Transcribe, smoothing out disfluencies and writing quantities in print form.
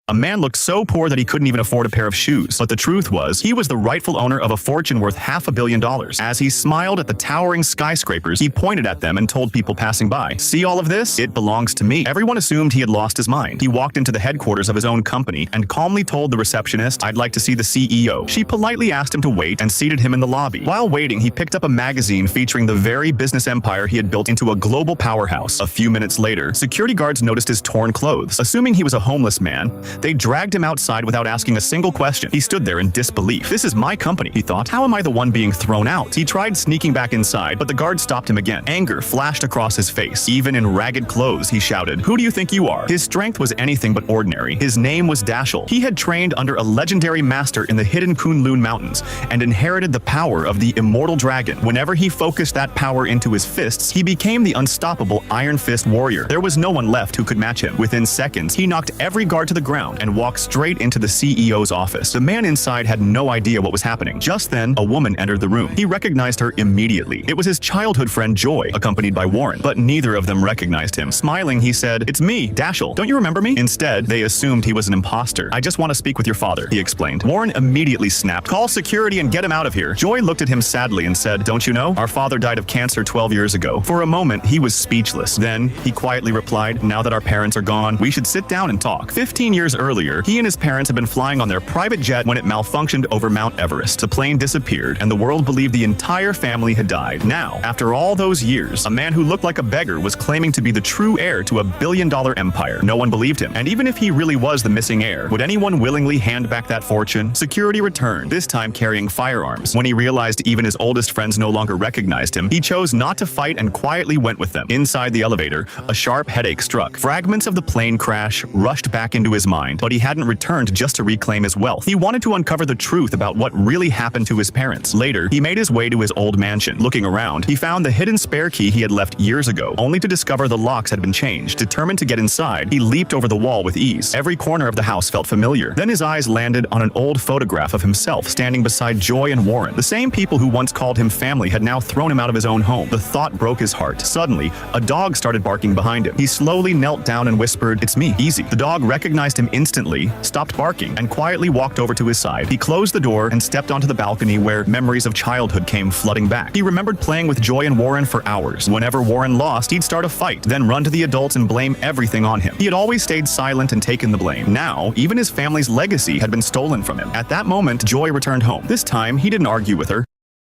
A man looked so poor that he couldn't even afford a pair of shoes. But the truth was, he was the rightful owner of a fortune worth $500 million. As he smiled at the towering skyscrapers, he pointed at them and told people passing by, "See all of this? It belongs to me." Everyone assumed he had lost his mind. He walked into the headquarters of his own company and calmly told the receptionist, "I'd like to see the CEO." She politely asked him to wait and seated him in the lobby. While waiting, he picked up a magazine featuring the very business empire he had built into a global powerhouse. A few minutes later, security guards noticed his torn clothes. Assuming he was a homeless man, they dragged him outside without asking a single question. He stood there in disbelief. "This is my company," he thought. "How am I the one being thrown out?" He tried sneaking back inside, but the guard stopped him again. Anger flashed across his face. Even in ragged clothes, he shouted, "Who do you think you are?" His strength was anything but ordinary. His name was Dashel. He had trained under a legendary master in the hidden Kunlun Mountains and inherited the power of the immortal dragon. Whenever he focused that power into his fists, he became the unstoppable Iron Fist warrior. There was no one left who could match him. Within seconds, he knocked every guard to the ground and walked straight into the CEO's office. The man inside had no idea what was happening. Just then, a woman entered the room. He recognized her immediately. It was his childhood friend Joy, accompanied by Warren, but neither of them recognized him. Smiling, he said, "It's me, Dashel. Don't you remember me?" Instead, they assumed he was an imposter. "I just want to speak with your father," he explained. Warren immediately snapped, "Call security and get him out of here." Joy looked at him sadly and said, "Don't you know? Our father died of cancer 12 years ago." For a moment, he was speechless. Then, he quietly replied, "Now that our parents are gone, we should sit down and talk." 15 years earlier, he and his parents had been flying on their private jet when it malfunctioned over Mount Everest. The plane disappeared, and the world believed the entire family had died. Now, after all those years, a man who looked like a beggar was claiming to be the true heir to a billion-dollar empire. No one believed him, and even if he really was the missing heir, would anyone willingly hand back that fortune? Security returned, this time carrying firearms. When he realized even his oldest friends no longer recognized him, he chose not to fight and quietly went with them. Inside the elevator, a sharp headache struck. Fragments of the plane crash rushed back into his mind, but he hadn't returned just to reclaim his wealth. He wanted to uncover the truth about what really happened to his parents. Later, he made his way to his old mansion. Looking around, he found the hidden spare key he had left years ago, only to discover the locks had been changed. Determined to get inside, he leaped over the wall with ease. Every corner of the house felt familiar. Then his eyes landed on an old photograph of himself standing beside Joy and Warren. The same people who once called him family had now thrown him out of his own home. The thought broke his heart. Suddenly, a dog started barking behind him. He slowly knelt down and whispered, "It's me, Easy." The dog recognized him instantly, stopped barking, and quietly walked over to his side. He closed the door and stepped onto the balcony where memories of childhood came flooding back. He remembered playing with Joy and Warren for hours. Whenever Warren lost, he'd start a fight, then run to the adults and blame everything on him. He had always stayed silent and taken the blame. Now, even his family's legacy had been stolen from him. At that moment, Joy returned home. This time, he didn't argue with her.